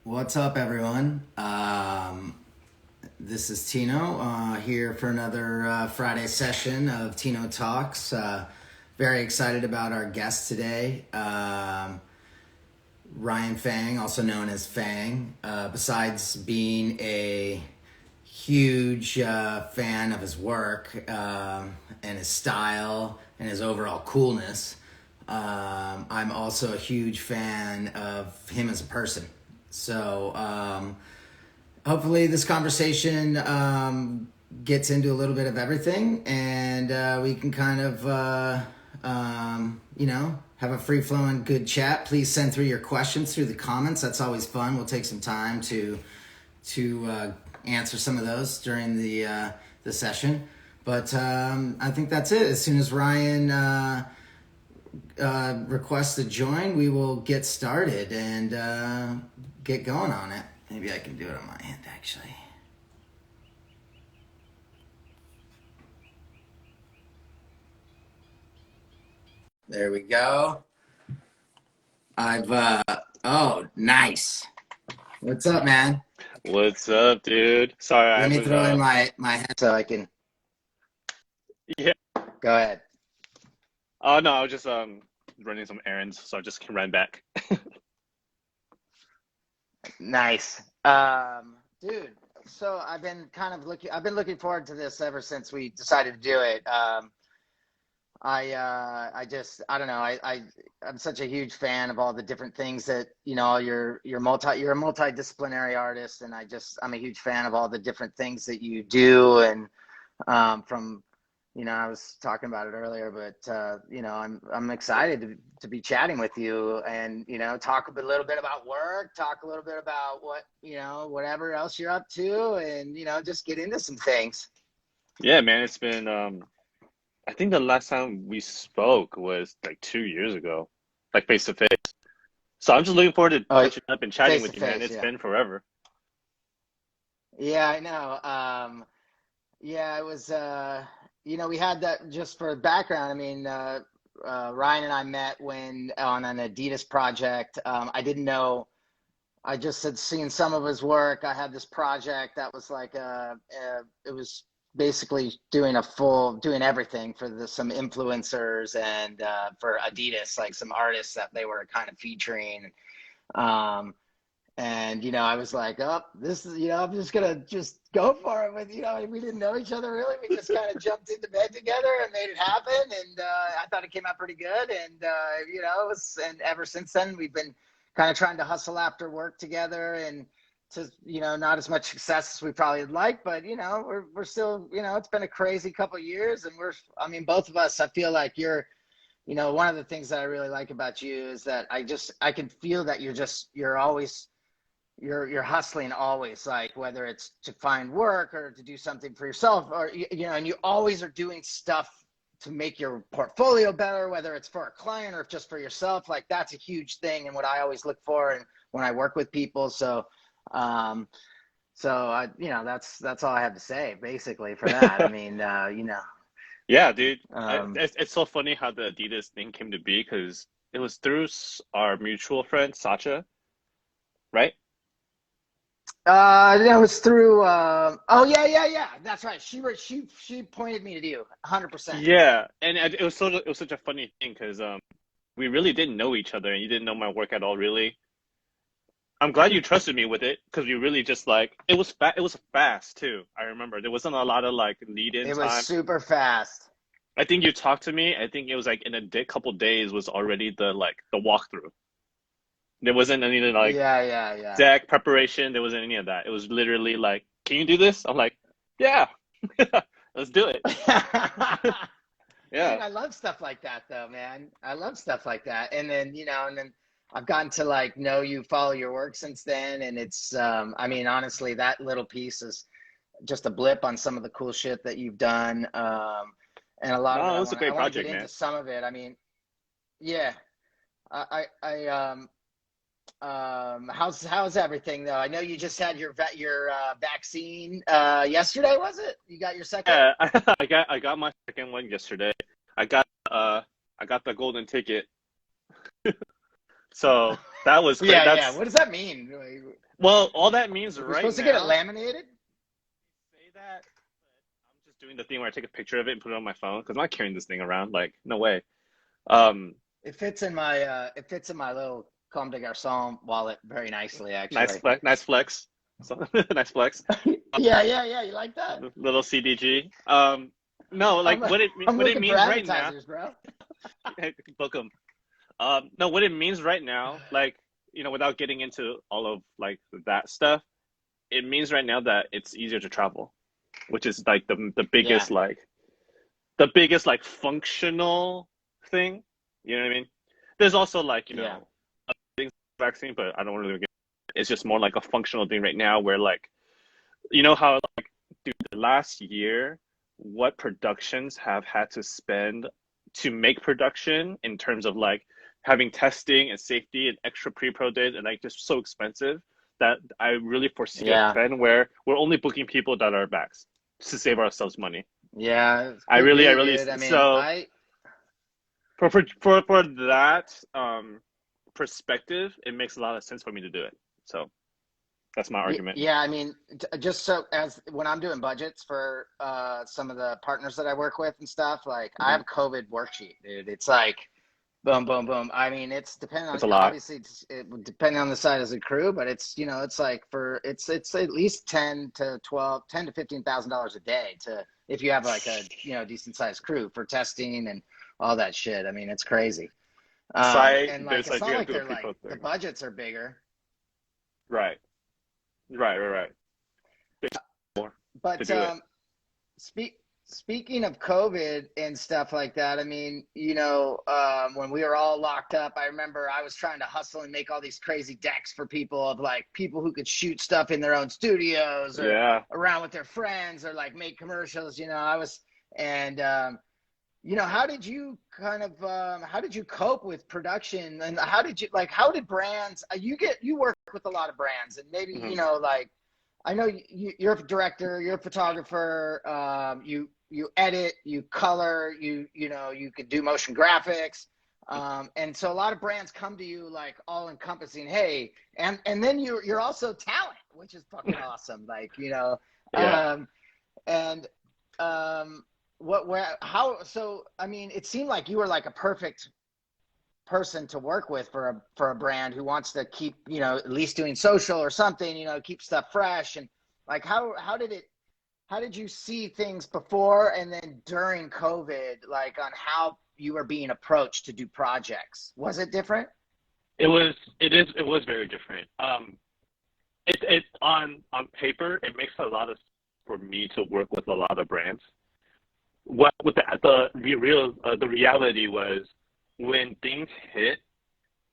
What's up, everyone? This is Tino here for another Friday session of Tino Talks. Very excited about our guest today, Ryan FENG, also known as FENG. Besides being a huge fan of his work and his style and his overall coolness, I'm also a huge fan of him as a person. So hopefully this conversation gets into a little bit of everything, and we can kind of, have a free-flowing good chat. Please send through your questions through the comments. That's always fun. We'll take some time to answer some of those during the session. But I think that's it. As soon as Ryan requests to join, we will get started and get going on it. Maybe I can do it on my end, actually. There we go. Oh, nice. What's up, man? What's up, dude? Sorry, Let me throw in my head so I can yeah. go ahead. Oh no, I was just running some errands, so I just ran back. Nice. Dude, so I've been looking forward to this ever since we decided to do it. I don't know. I'm such a huge fan of all the different things that, you're a multidisciplinary artist, and I'm a huge fan of all the different things that you do. And, from, I was talking about it earlier, but, I'm excited to be chatting with you and, talk little bit about work, talk a little bit about whatever else you're up to, and, just get into some things. Yeah, man, it's been I think the last time we spoke was like 2 years ago, like face to face. So I'm just looking forward to Oh, catching up and chatting face to with you, man. face. It's Yeah. been forever. Yeah, I know. Yeah, it was, we had that just for background. I mean, Ryan and I met when on an Adidas project. I didn't know, I just had seen some of his work. I had this project that was like, it was basically doing everything for some influencers and for Adidas, like some artists that they were kind of featuring. Um, and, I was like, oh, this is, I'm just going to just go for it with, we didn't know each other really. We just kind of jumped into bed together and made it happen. And I thought it came out pretty good. And, and ever since then, we've been kind of trying to hustle after work together, and to, not as much success as we probably would like, but, we're still, it's been a crazy couple of years, and both of us, I feel like one of the things that I really like about you is that I can feel that you're always, you're hustling always, like whether it's to find work or to do something for yourself, or and you always are doing stuff to make your portfolio better, whether it's for a client or just for yourself. Like, that's a huge thing and what I always look for and when I work with people. So that's all I have to say basically for that. I mean, Yeah, dude. um It's so funny how the Adidas thing came to be because it was through our mutual friend Sacha, right? that was through, oh yeah, that's right. She pointed me to you 100%. Yeah, and it was such a funny thing because we really didn't know each other, and you didn't know my work at all, really. I'm glad you trusted me with it because we really just like it was fast too. I remember there wasn't a lot of like lead in It was time. super fast. I think you talked to me. I think it was like in a couple days was already the walkthrough. There wasn't any like Yeah. deck preparation. There wasn't any of that. It was literally like, can you do this? I'm like, yeah, let's do it. Dude, Yeah. I love stuff like that though, man. I love stuff like that. And then, I've gotten to like know you, follow your work since then. And it's, honestly, that little piece is just a blip on some of the cool shit that you've done. And a lot of it, No, it was a I great want to get project, into man. some of it. I mean, yeah, I how's everything though? I know you just had your vaccine yesterday, was it? You got your second? Yeah, I got my second one yesterday. I got I got the golden ticket. So that was great. Yeah. What does that mean? Well, all that means You're right supposed to get it now, laminated? say that, but I'm just doing the thing where I take a picture of it and put it on my phone because I'm not carrying this thing around. Like, no way. Um, It fits in my little Comme des Garçons wallet very nicely, nice actually. flex, nice flex. So, nice flex. Yeah. You like that? Little CDG. No, like I'm I'm what it looking for means right now. advertisers, bro. Book them. No, what it means right now, like, without getting into all of like that stuff, it means right now that it's easier to travel, which is like Yeah, the biggest like functional thing. You know what I mean? There's also like, yeah, things vaccine, but I don't really get it's just more like a functional thing right now where like you know how like dude, the last year what productions have had to spend to make production in terms of like having testing and safety and extra pre-pro days and like just so expensive that I really foresee a yeah, trend where we're only booking people that are backs to save ourselves money. yeah. It I could really, I be, really dude. I mean, so I for that perspective, it makes a lot of sense for me to do it. So that's my argument. Yeah, I mean, just so as when I'm doing budgets for some of the partners that I work with and stuff, like I have Mhm. a COVID worksheet, dude. It's like boom, boom, boom. I mean, it's depending on It's a lot. obviously it would depend on the size of the crew, but it's it's like it's at least 10 to $15,000 a day to if you have like a decent sized crew for testing and all that shit. I mean, it's crazy. Site, And like there's it's like you not got to like do a they're like pre-pro the thing. budgets are bigger, Right. Right. Big more to but do it. speaking of COVID and stuff like that, I mean, when we were all locked up, I remember I was trying to hustle and make all these crazy decks for people of like people who could shoot stuff in their own studios or Yeah. around with their friends or like make commercials. I was, and how did you how did you cope with production and how did brands? You work with a lot of brands and maybe Hmm. like I know you're a director, you're a photographer. You edit, you color, you could do motion graphics, and so a lot of brands come to you like all encompassing. Hey, and then you're also talent, which is fucking awesome. Like Yeah. and what where how so I mean, it seemed like you were like a perfect person to work with for a brand who wants to keep at least doing social or something, keep stuff fresh. And like how did you see things before and then during COVID, like on how you were being approached to do projects? Was it different? It was very different. It on paper, it makes a lot of sense for me to work with a lot of brands. What with the reality was when things hit,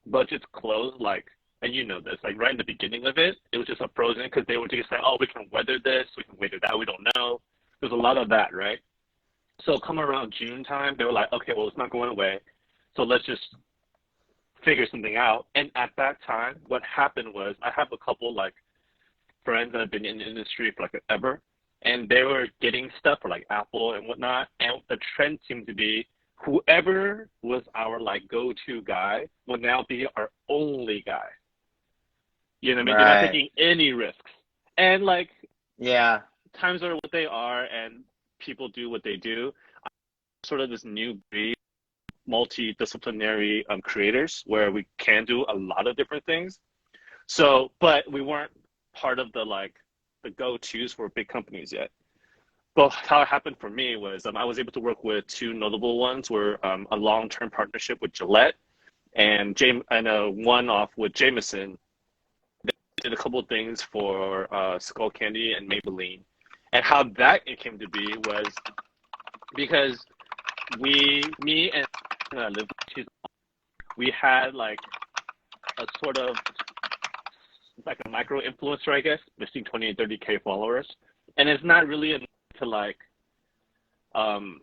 budgets closed, like, and you know this, like right in the beginning of it, it was just a frozen because they were just saying, oh, we can weather this, we can weather that, we don't know. There's a lot of that, right? So come around June time, they were like, okay, well, it's not going away, so let's just figure something out. And at that time, what happened was I have a couple like friends that have been in the industry for like ever, and they were getting stuff for like Apple and whatnot. And the trend seemed to be whoever was our like go-to guy will now be our only guy. You know what I mean? You're not Right. taking any risks. And like Yeah. times are what they are, and people do what they do. Sort of this new breed, multidisciplinary creators where we can do a lot of different things. So, but we weren't part of the go-tos for big companies yet. But how it happened for me was I was able to work with two notable ones. Were a long-term partnership with Gillette and a one-off with Jameson. They did a couple of things for Skull Candy and Maybelline. And how that it came to be was because me and Liv, we had like a sort of like a micro influencer, I guess, between 20 and 30K followers. And it's not really enough to like, um,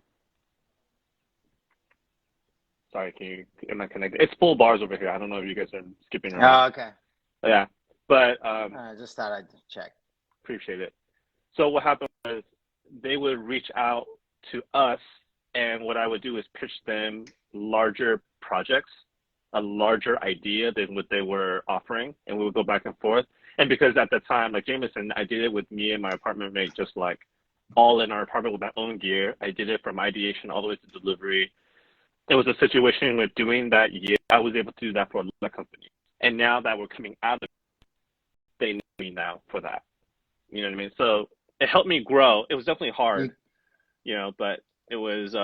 sorry, am I connected? It's full bars over here. I don't know if you guys are skipping or not. Oh, okay. Yeah, but I just thought I'd check. appreciate it. So what happened was they would reach out to us, and what I would do is pitch them larger projects, a larger idea than what they were offering, and we would go back and forth. And because at the time, like Jameson, I did it with me and my apartment mate, just like all in our apartment with my own gear. I did it from ideation all the way to delivery. It was a situation with doing that year. I was able to do that for a lot of companies. And now that we're coming out of it, they know me now for that. You know what I mean? So it helped me grow. It was definitely hard, You, but it was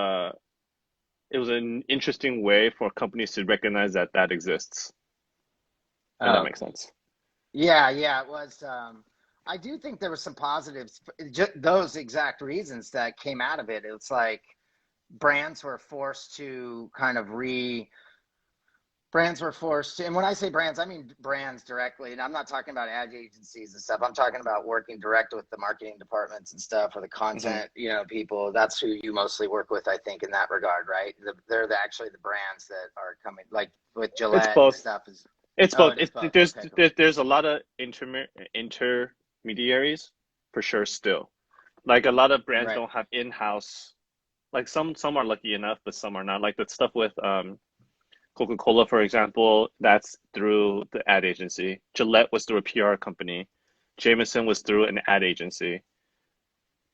an interesting way for companies to recognize that that exists, if that oh, makes sense. yeah, yeah, it was. I do think there was some positives, just those exact reasons that came out of it. It's like brands were forced to kind of brands were forced to, and when I say brands, I mean brands directly. And I'm not talking about ad agencies and stuff. I'm talking about working direct with the marketing departments and stuff, or the Hmm. content, people. That's who you mostly work with, I think, in that regard, right? Actually the brands that are coming, like with It's Gillette and both. stuff. Is It's Oh, both. it is both. There's Okay, cool. there's a lot of intermediaries for sure still. Like a lot of brands Right. don't have in-house. Like some are lucky enough, but some are not. Like the stuff with Coca-Cola, for example, that's through the ad agency. Gillette was through a PR company. Jameson was through an ad agency.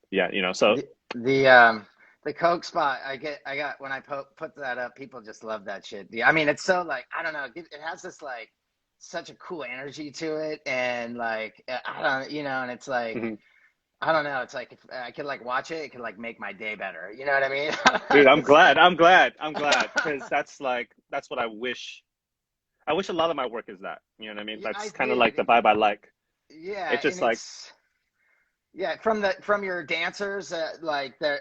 Yeah, so The Coke spot, I got when I put that up, people just love that shit. I mean, it's so like, I don't know, it has this like such a cool energy to it, and like I don't, and it's like, mhm. I don't know, it's like if I could like watch it, it could like make my day better. You know what I mean? Dude, I'm It's glad. like, I'm glad because that's what I wish. I wish a lot of my work is that. You know what I mean? yeah, I That's kind of like did. the vibe I like. Yeah, It's and just like, it's yeah, from your dancers, like the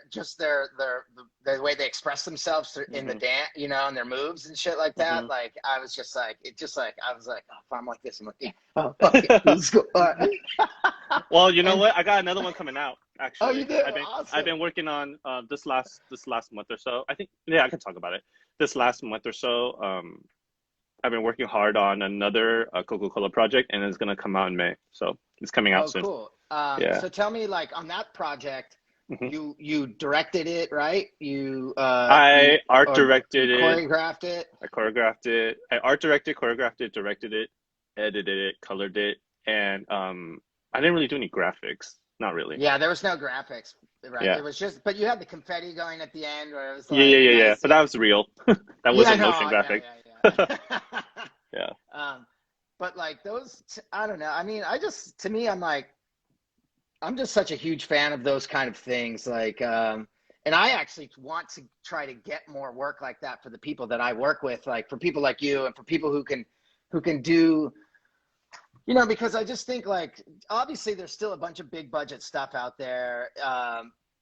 way they express themselves in the hmm dance, and their moves and shit like that. hmm Like I was just like, I was like, oh, if I'm like this, I'm like, yeah, oh fuck it, let's go. All right. Well, you know And what? I got another one coming out. oh, you Actually, do I've awesome. been working on this last month or so. I think yeah, I can talk about it. This last month or so, I've been working hard on another Coca-Cola project, and it's gonna come out in May. So it's coming out Oh, soon. cool. Yeah. So tell me, like on that project, hmm you directed it, right? You I art or you directed it. choreographed it. I choreographed it. I art directed, choreographed it, directed it, edited it, colored it, and I didn't really do any graphics. Not really. Yeah, there was no graphics, right? Yeah. It was just, but you had the confetti going at the end where it was Yeah, yeah, like yeah, yeah. nice. But that was real. That Yeah, wasn't no, motion yeah, graphic. yeah, yeah. Yeah. But like I don't know. I mean, to me, I'm just such a huge fan of those kind of things. Like, and I actually want to try to get more work like that for the people that I work with, like for people like you and for people who can do, because I just think like obviously there's still a bunch of big budget stuff out there.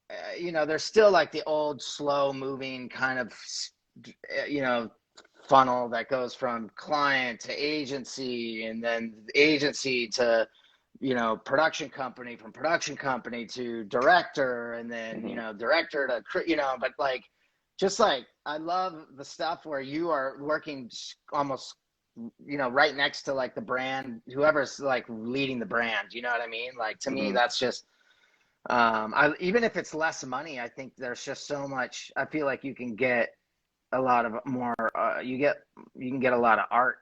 There's still like the old slow moving kind of, you know, funnel that goes from client to agency and then agency to, production company, from production company to director, and then, hmm director to, but like, just like, I love the stuff where you are working almost, right next to like the brand, whoever's like leading the brand, you know what I mean? Like to me, hmm that's just, even if it's less money, I think there's just so much, I feel like you can get a lot of more, you can get a lot of art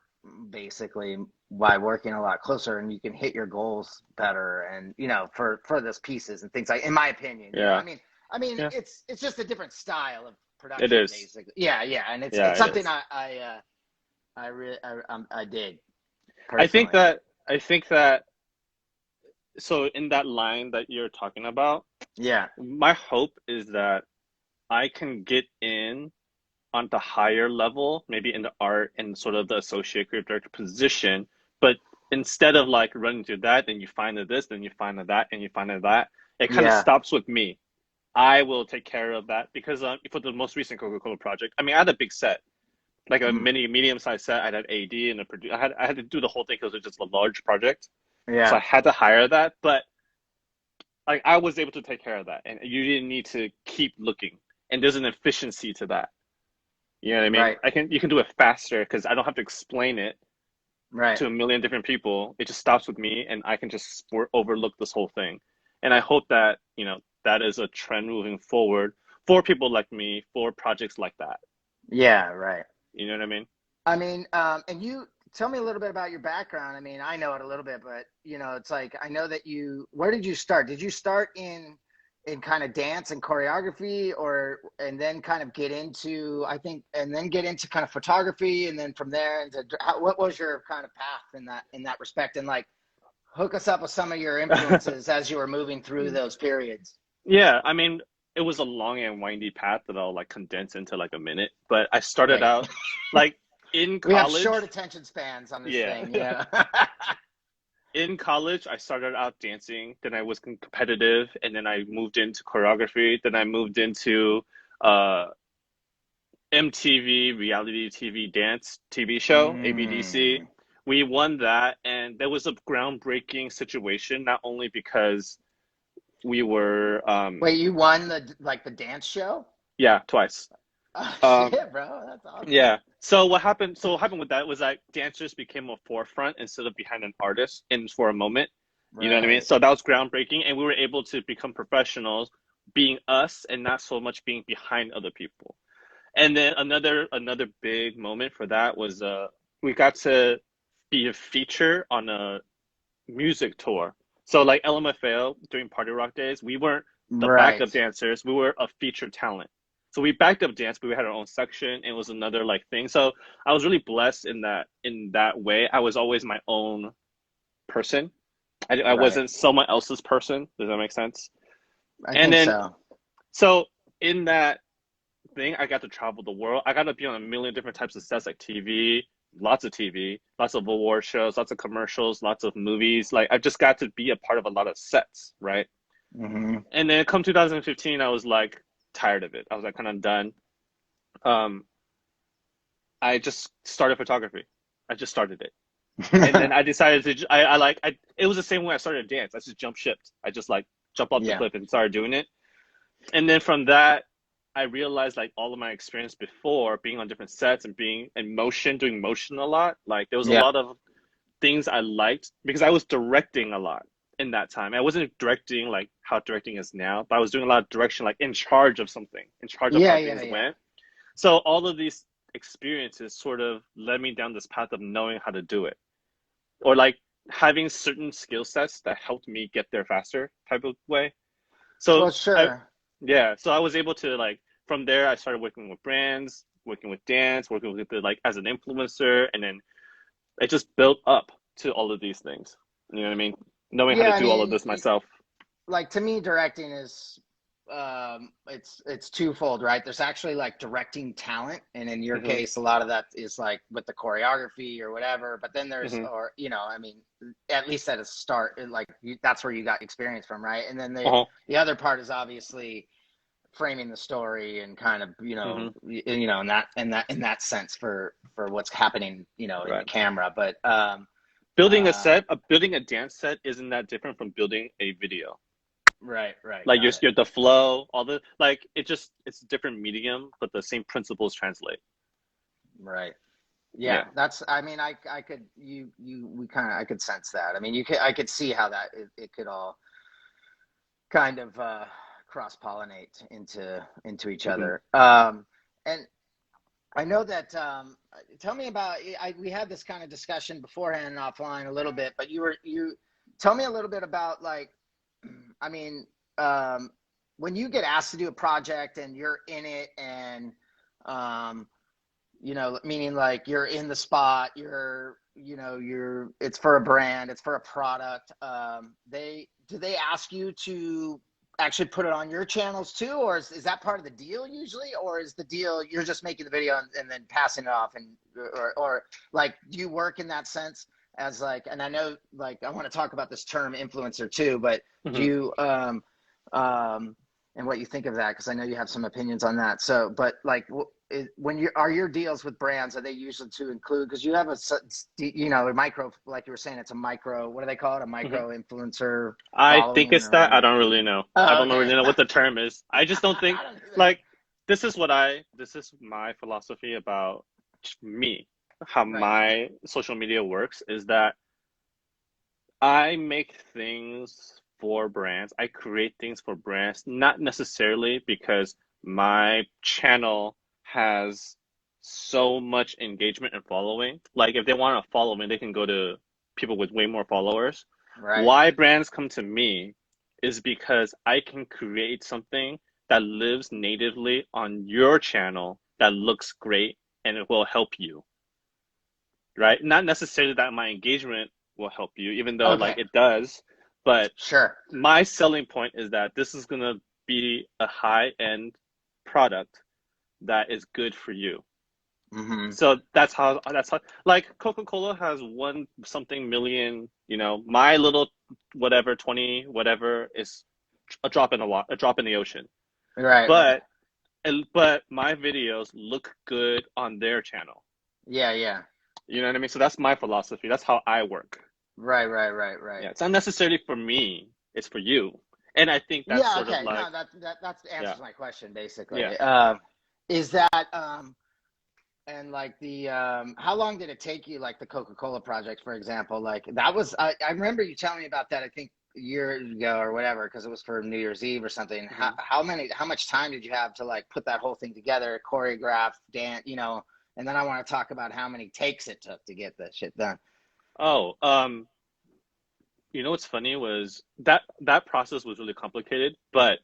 basically by working a lot closer, and you can hit your goals better, and for those pieces and things, like, in my opinion, Yeah. Yeah. it's just a different style of It production is. basically. Yeah, yeah, and Yeah, it's it something is. I really I dig I think personally. that I think that so in that line that you're talking about, Yeah, my hope is that I can get in on the higher level, maybe in the art and sort of the associate creative director position, but instead of like running to that, then you find this, then you find that, and you find that, it kind of yeah, stops with me. I will take care of that because for the most recent Coca-Cola project, I mean, I had a big set, like a mm, mini medium-sized set. I had AD and a producer. I had to do the whole thing because it was just a large project, so I yeah, had to hire that. But like I was able to take care of that, and you didn't need to keep looking. And there's an efficiency to that. You know what I mean? right, You can do it faster because I don't have to explain it right. to a million different people. It just stops with me, and I can just overlook this whole thing. And I hope that that is a trend moving forward for people like me for projects like that. Yeah, right. You know what I mean? I mean, and tell me a little bit about your background. I mean, I know it a little bit, but it's like I know that where did you start? Did you start in kind of dance and choreography, or and then kind of get into, I think, and then get into kind of photography, and then from there into what was your kind of path in that respect, and like hook us up with some of your influences as you were moving through those periods. Yeah, I mean, it was a long and windy path that I'll like condense into like a minute. But I started Great. out like in We have short college. attention spans on this Yeah. thing. Yeah. In college, I started out dancing, then I was competitive, and then I moved into choreography, then I moved into uh MTV reality TV dance TV show, ABDC. Mm. We won that, and there was a groundbreaking situation, not only because we were Wait, you won the dance show? yeah, twice. Oh Um shit, bro, that's awesome. yeah. So what happened with that was that dancers became a forefront instead of behind an artist in for a moment. You know what I mean? Right. So that was groundbreaking, and we were able to become professionals being us and not so much being behind other people. And then another big moment for that was we got to be a feature on a music tour. So like LMFAO during Party Rock days, we weren't the backup Right. dancers, we were a featured talent. So we backed up dance, but we had our own section, and it was another like thing. So I was really blessed in that way. I was always my own person. I Right. wasn't someone else's person. Does that make sense? I And think then so. so in that thing, I got to travel the world. I got to be on a million different types of sets, like TV, lots of award shows, lots of commercials, lots of movies. Like I just got to be a part of a lot of sets, right? Hmm. And then come 2015, I was like tired of it. I was like kind of done. Um, I just started photography. I just started it, and then I decided to. I like. It was the same way I started dance. I just jump shipped. I just like jump off the Yeah. cliff and started doing it. And then from that, I realized like all of my experience before being on different sets and being in motion, doing motion a lot. Like there was a Yeah. lot of things I liked because I was directing a lot in that time. I wasn't directing like how directing is now, but I was doing a lot of direction, like in charge of something, in charge of Yeah. how Yeah. things Yeah. went. So all of these experiences sort of led me down this path of knowing how to do it, or like having certain skill sets that helped me get there faster type of way. Well, So I sure. yeah, so I was able to like from there I started working with brands, working with dance, working with the, like as an influencer, and then it just built up to all of these things. You know what I mean? Knowing how to Yeah. I do all of mean, this myself. like to me, directing is it's twofold, right? There's actually like directing talent, and in your Hmm. case, a lot of that is like with the choreography or whatever. But then there's, Hmm. or I mean, at least at a start, like that's where you got experience from, right? And then Uh-huh. the other part is obviously framing the story and kind of Hmm. in that sense for what's happening in the Right. camera. But Building building a dance set isn't that different from building a video. right, Like got it. you're the flow, all the like it's a different medium, but the same principles translate. Right. Yeah, Yeah. that's, I mean, I could, we kind of, I could sense that. I mean, I could see how that it could all kind of cross pollinate into each Hmm. other. And I know that, tell me about, we had this kind of discussion beforehand and offline a little bit, but tell me a little bit about like, I mean, when you get asked to do a project and you're in it and, um, meaning like you're in the spot, it's for a brand, it's for a product. Do they ask you to actually put it on your channels too, or is that part of the deal usually, or is the deal you're just making the video and then passing it off, and or like do you work in that sense as like, and I know like I want to talk about this term influencer too, but do Hmm. you um and what you think of that, because I know you have some opinions on that. So, but like, when you are your deals with brands, are they usually to include, because you have a micro, like you were saying, it's a micro. What do they call it? A Hmm. micro influencer I think following it's or that. I whatever. don't really know. I Oh, don't okay. really know what the term is. I just don't think I don't either. like this is my philosophy about me, how Right. my social media works is that I make things for brands. I create things for brands, not necessarily because my channel has so much engagement and following. Like if they want to follow me, they can go to people with way more followers. Right. Why brands come to me is because I can create something that lives natively on your channel that looks great and it will help you, right? Not necessarily that my engagement will help you, even though Okay. like it does, but Sure. my selling point is that this is gonna be a high-end product that is good for you. Mm-hmm. So that's how like Coca-Cola has one something million, my little whatever 20 whatever is a drop in the water, a drop in the ocean. Right. But but my videos look good on their channel. Yeah. Yeah. You know what I mean? So that's my philosophy. That's how I work. Right. Right. Right. Right. Yeah, it's not necessarily for me, it's for you. And I think that's Yeah. sort of Okay. like, No, that yeah, answers my question yeah. basically. Is that and like the how long did it take you, like the Coca-Cola project, for example? Like that was I remember you telling me about that, I think a year ago or whatever, because it was for New Year's Eve or something. Mhm. How much time did you have to like put that whole thing together, choreograph, dance, and then I want to talk about how many takes it took to get that shit done. Oh, what's funny was that process was really complicated, but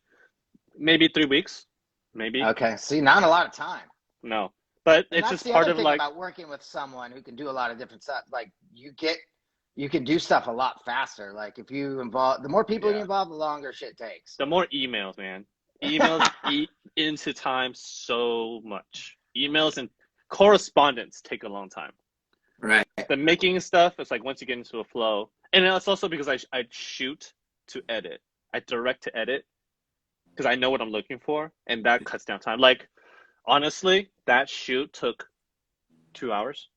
maybe 3 weeks, maybe. Okay. See, not a lot of time. No. But And it's that's just the part other of thing like, about working with someone who can do a lot of different stuff. Like you can do stuff a lot faster. Like if you involve, the more people you yeah, involve, the longer shit takes. the more emails, man. Emails eat into time so much. Emails and correspondence take a long time. Right. The making stuff, it's like once you get into a flow. And it's also because I shoot to edit. I direct to edit because I know what I'm looking for, and that cuts down time. Like, honestly, that shoot took 2 hours.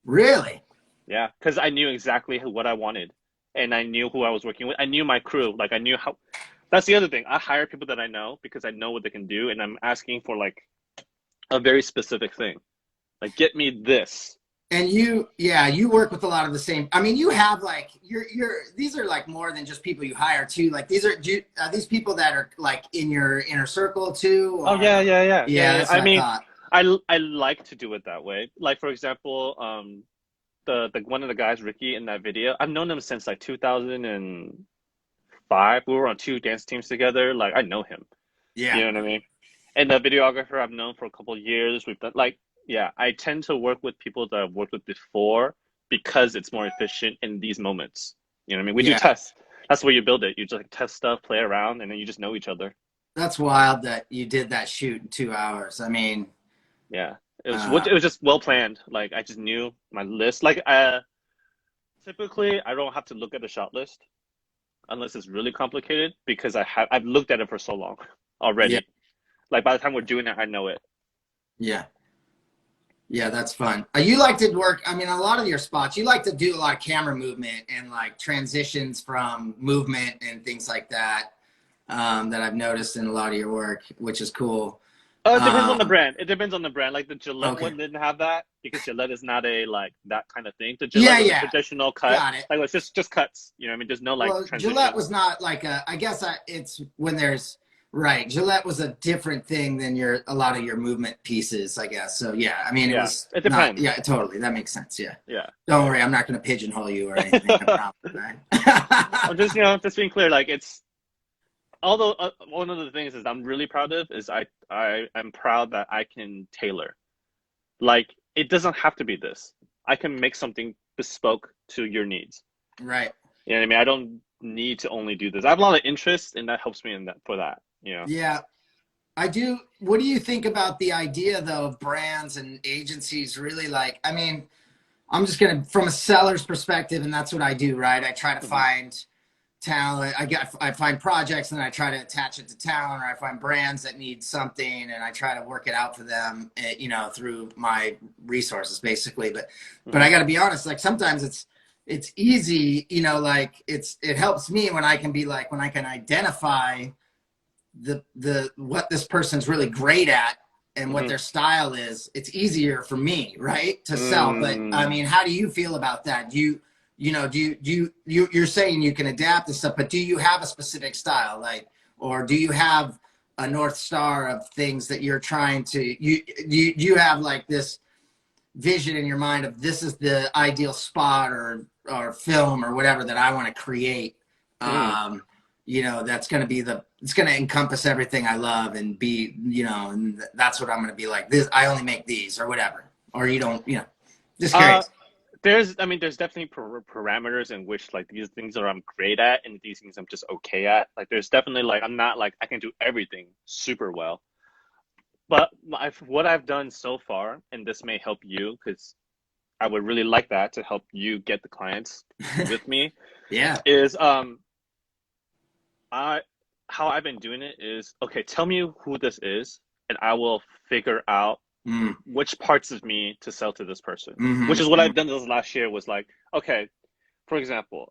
Really? Yeah, because I knew exactly what I wanted, and I knew who I was working with. I knew my crew. Like, I knew how. That's the other thing. I hire people that I know because I know what they can do, and I'm asking for like a very specific thing. Like, get me this. And you work with a lot of the same. I mean, you have like these are like more than just people you hire too. Like these are these people that are like in your inner circle too. Oh Or, yeah, yeah, yeah, yeah, yeah. that's I what I mean, thought. I like to do it that way. Like for example, the one of the guys, Ricky, in that video, I've known him since like 2005. We were on two dance teams together. Like I know him. Yeah. You know what I mean? And the videographer I've known for a couple of years. We've done like, yeah, I tend to work with people that I've worked with before because it's more efficient in these moments. You know what I mean? We do Yeah. tests. That's where you build it. You just like test stuff, play around, and then you just know each other. That's wild that you did that shoot in 2 hours. I mean, Yeah. uh, It was just well planned. Like I just knew my list. Like typically I don't have to look at the shot list unless it's really complicated because I've looked at it for so long yeah, already. Like by the time we're doing it, I know it. yeah, yeah. That's fun. You like to work. I mean, a lot of your spots, you like to do a lot of camera movement and like transitions from movement and things like that. That I've noticed in a lot of your work, which is cool. It depends on the Um, brand. It depends on the brand. Like the Gillette okay. one didn't have that because Gillette is not a like that kind of thing. The Yeah, Gillette was a yeah. traditional cut. Got it. Like it's just cuts. You know what I mean? There's no like Well, Gillette transition. was not like I guess it's when there's right. Gillette was a different thing than a lot of your movement pieces, I guess. So yeah, I mean, it Yeah, was it not. depends. Yeah, totally. That makes sense. Yeah. Yeah. Don't worry, I'm not going to pigeonhole you or anything. I promise. I'm Right? just just being clear. Like it's although one of the things is I'm really proud of is I'm proud that I can tailor. Like it doesn't have to be this. I can make something bespoke to your needs. Right. You know what I mean? I don't need to only do this. I have a lot of interest, and that helps me in that for that. You know? Yeah, I do. What do you think about the idea though of brands and agencies really like? I mean, I'm just gonna from a seller's perspective, and that's what I do, right? I try to Hmm. find talent. I find projects and I try to attach it to talent, or I find brands that need something and I try to work it out for them, through my resources basically. But Hmm. I got to be honest, like sometimes it's easy, like it helps me when I can be like when I can identify the what this person's really great at and what Hmm. their style is. It's easier for me, right, to sell. But I Mm. mean, how do you feel about that? You're saying you can adapt and stuff, but do you have a specific style, like, or do you have a North Star of things that you're trying to, you have like this vision in your mind of this is the ideal spot or film or whatever that I want to create. You know, that's going to be it's going to encompass everything I love and be, you know, and that's what I'm going to be like this. I only make these or whatever, or you don't, you know, just curious. There's definitely parameters in which like these things are I'm great at and these things I'm just okay at. Like there's definitely like I'm not like I can do everything super well. But what I've done so far, and this may help you because I would really like that to help you get the clients with me. Yeah. Is how I've been doing it is okay. Tell me who this is, and I will figure out which parts of me to sell to this person. Which is what I've done this last year. Was like, okay, for example,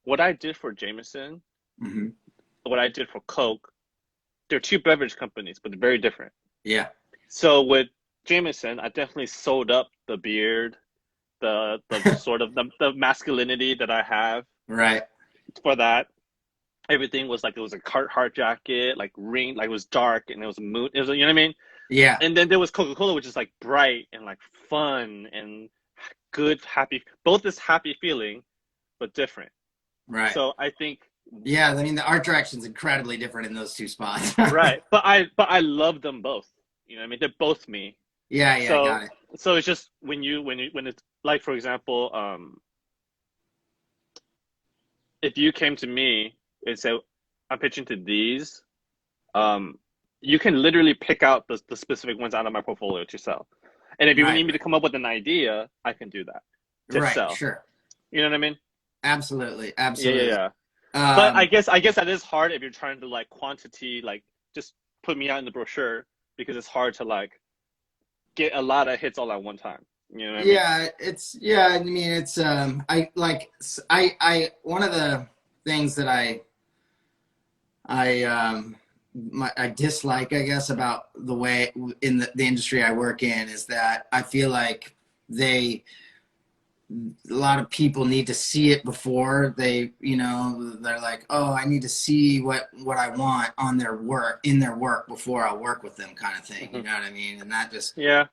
what I did for Jameson, what I did for Coke, they're two beverage companies, but they're very different. Yeah. So with Jameson, I definitely sewed up the beard, the sort of the masculinity that I have. Right. For that. Everything was like, it was a Carhartt jacket, like ring, like it was dark and it was a moon. It was, you know what I mean? Yeah. And then there was Coca-Cola, which is like bright and like fun and good, happy, both this happy feeling, but different. Right. So I think. Yeah. I mean, the art direction is incredibly different in those two spots. Right. But I love them both. You know what I mean? They're both me. Yeah. Yeah. So, got it. So it's just when it's like, for example, if you came to me and said, I'm pitching to these, you can literally pick out the specific ones out of my portfolio to sell. And if you need me to come up with an idea, I can do that to sell. Sure. You know what I mean? Absolutely. Yeah. But I guess that is hard if you're trying to like quantity, like just put me out in the brochure because it's hard to like get a lot of hits all at one time. You know what I mean? I mean, it's I one of the things that I dislike, I guess, about the way in the industry I work in is that I feel like a lot of people need to see it before they, you know, they're like, oh, I need to see what I want on their work, in their work before I'll work with them kind of thing. You know what I mean? And that just, that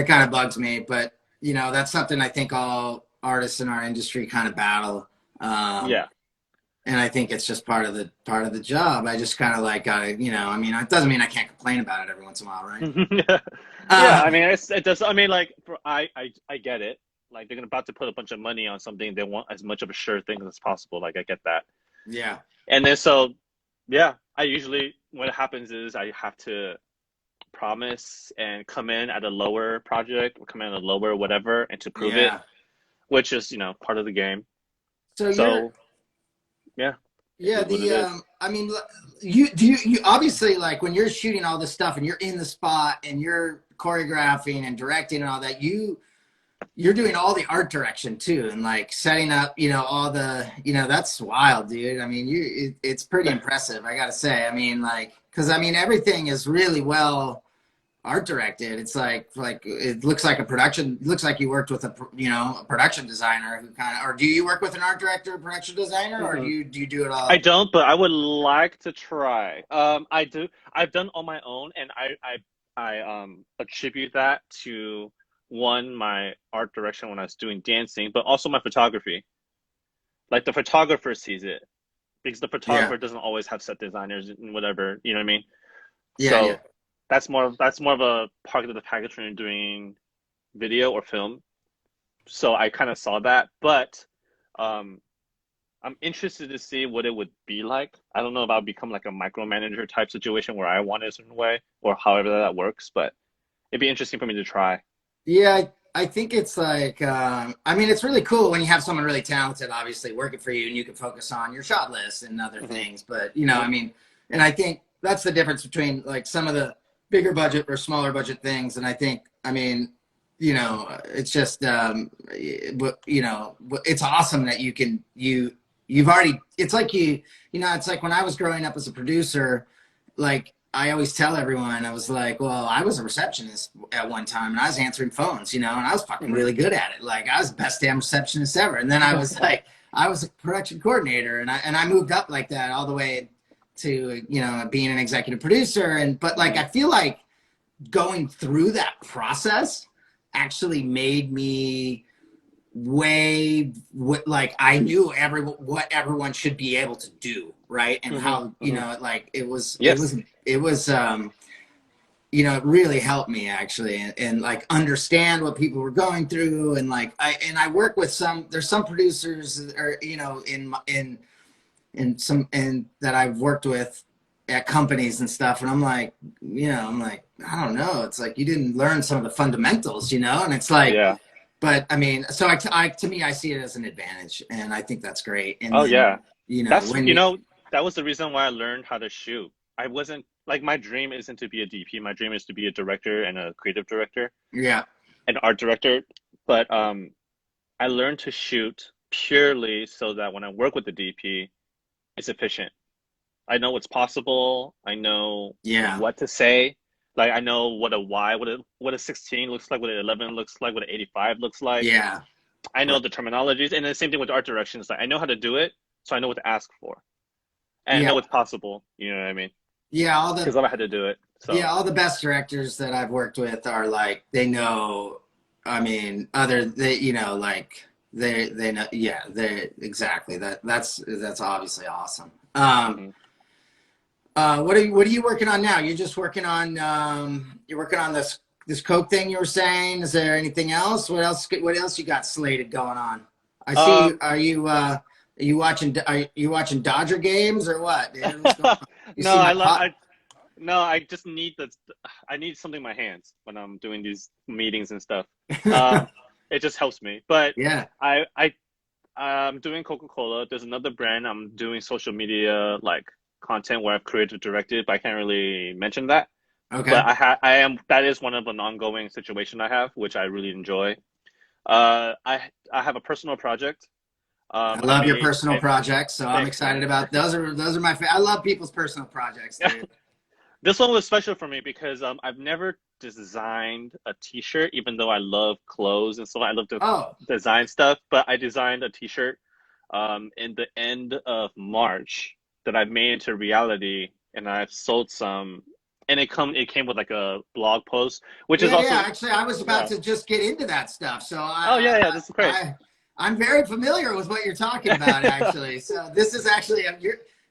kind of bugs me. But, you know, that's something I think all artists in our industry kind of battle. And I think it's just part of the job. I just kind of like, you know, I mean, it doesn't mean I can't complain about it every once in a while, right? I mean, it does. I mean, like, I get it. Like, they're about to put a bunch of money on something. They want as much of a sure thing as possible. Like, I get that. Yeah. And then so, I usually, what happens is I have to promise and come in at a lower project or come in at a lower whatever and to prove it, which is, you know, part of the game. So I mean, you obviously, like, when you're shooting all this stuff and you're in the spot and you're choreographing and directing and all that, you're doing all the art direction too, and like setting up, you know, all the, you know, that's wild, dude. I mean, it's pretty impressive, I gotta say. I mean, like, because I mean, everything is really well art directed. It's like it looks like a production. It looks like you worked with a production designer who kind of, or do you work with an art director, production designer, or do you do it all? I don't, but I would like to try. I do. I've done on my own, and I attribute that to my art direction when I was doing dancing, but also my photography. Like the photographer sees it because the photographer doesn't always have set designers and whatever. You know what I mean? So that's more of a part of the package when you're doing video or film. So I kind of saw that, but I'm interested to see what it would be like. I don't know if I'll become like a micromanager type situation where I want it a certain way or however that works, but it'd be interesting for me to try. Yeah, I think it's like, I mean, it's really cool when you have someone really talented, obviously, working for you and you can focus on your shot list and other things. But, you know, I mean, and I think that's the difference between like some of the bigger budget or smaller budget things. And I think, I mean, you know, it's just, you know, it's awesome that you've already, it's like you know, it's like when I was growing up as a producer, like, I always tell everyone, I was like, well, I was a receptionist at one time and I was answering phones, you know, and I was fucking really good at it. Like, I was the best damn receptionist ever. And then I was like, I was a production coordinator and I moved up like that all the way being an executive producer. But like, I feel like going through that process actually made me like I knew what everyone should be able to do, right? And how, like it was, Yes. it really helped me actually, and like understand what people were going through. And like, I work with there's some producers, or, in that I've worked with at companies and stuff. And I'm like, I don't know. It's like, you didn't learn some of the fundamentals, and it's like, Yeah. but I mean, so to me, I see it as an advantage, and I think that's great. And Oh then, yeah. That's when you, that was the reason why I learned how to shoot. I wasn't like, my dream isn't to be a DP. My dream is to be a director and a creative director, yeah, an art director. But I learned to shoot purely so that when I work with the DP, it's efficient. I know what's possible. I know yeah, what to say. Like, I know what a 16 looks like, what an 11 looks like, what an 85 looks like. yeah, I know right. the terminologies, and the same thing with art direction. It's like, I know how to do it, so I know what to ask for, and I Yeah, know what's possible. You know what I mean? yeah, Because I had to do it. So all the best directors that I've worked with are like, they know. I mean, like they know. Yeah, they exactly that's obviously awesome. mhm. What are you working on now? You're just working on this Coke thing you were saying. Is there anything else? What else you got slated going on? I see. Um, Are you watching Dodger games or what, dude? What's going on? You no, see my pop? no, I just need I need something in my hands when I'm doing these meetings and stuff. Um, it just helps me. But Yeah. I'm doing Coca-Cola. There's another brand I'm doing social media like content where I've creative directed, but I can't really mention that. But Okay. I am that is one of an ongoing situation I have, which I really enjoy. I have a personal project. I I love your made personal projects, so I'm thanks, excited man. about those are my I love people's personal projects, dude. This one was special for me because I've never designed a t-shirt, even though I love clothes and so I love to Oh, design stuff. But I designed a t-shirt in the end of March that I've made into reality, and I've sold some. And it came with like a blog post, which is yeah, yeah. also Actually, I was about yeah. to just get into that stuff. So Oh yeah, yeah, this is great. I'm very familiar with what you're talking about, actually. So this is actually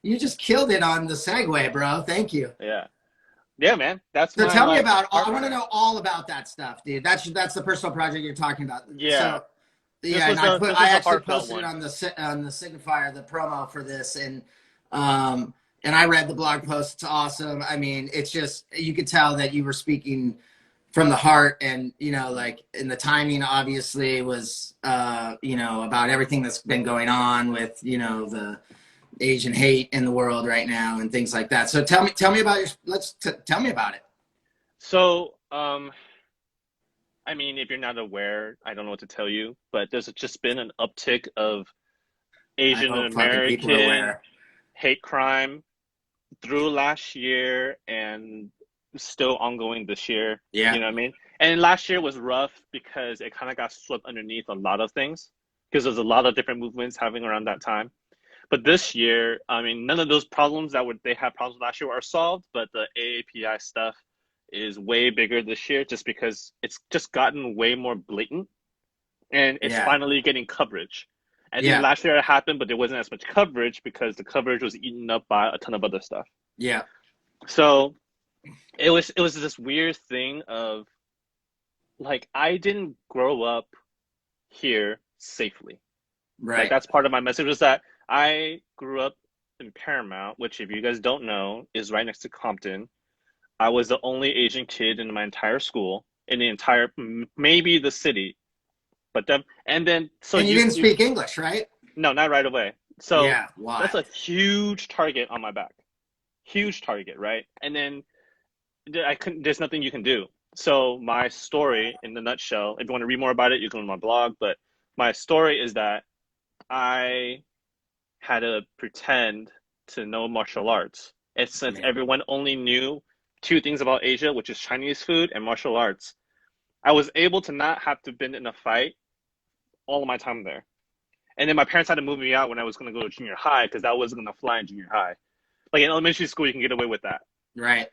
you just killed it on the segue, bro. Thank you. Yeah, yeah, man. That's So my tell me like about. I art. want to know all about that stuff, dude. That's the personal project you're talking about. Yeah, So yeah, and this I was a actually heartfelt posted it one. on the Signifier, the promo for this, um and I read the blog post. It's awesome. I mean, it's just, you could tell that you were speaking from the heart, and like, and the timing obviously was about everything that's been going on with the Asian hate in the world right now and things like that. So tell me about tell me about it. So, I mean, if you're not aware, I don't know what to tell you, but there's just been an uptick of I Asian hope fucking people are American aware. hate crime through last year and still ongoing this year. Yeah, You know what I mean? And last year was rough because it kind of got swept underneath a lot of things because there's a lot of different movements having around that time. But this year, I mean, none of those problems they had problems last year are solved, but the AAPI stuff is way bigger this year just because it's just gotten way more blatant and it's yeah, finally getting coverage. I think yeah, last year it happened, but there wasn't as much coverage because the coverage was eaten up by a ton of other stuff. yeah. So it was this weird thing of like, I didn't grow up here safely. Like, Right. that's part of my message was that I grew up in Paramount, which, if you guys don't know, is right next to Compton. I was the only Asian kid in my entire school, in the entire maybe the city. But then and then so And you didn't you speak English, right? no, not right away. So Yeah. that's a Wild. huge target on my back. Huge target, right? And then I couldn't. There's nothing you can do. So my story, in the nutshell, if you want to read more about it, you can on my blog. But my story is that I had to pretend to know martial arts. And since Man. everyone only knew two things about Asia, which is Chinese food and martial arts, I was able to not have to been in a fight all of my time there. And then my parents had to move me out when I was going to go to junior high because that wasn't going to fly in junior high. Like in elementary school, you can get away with that. Right.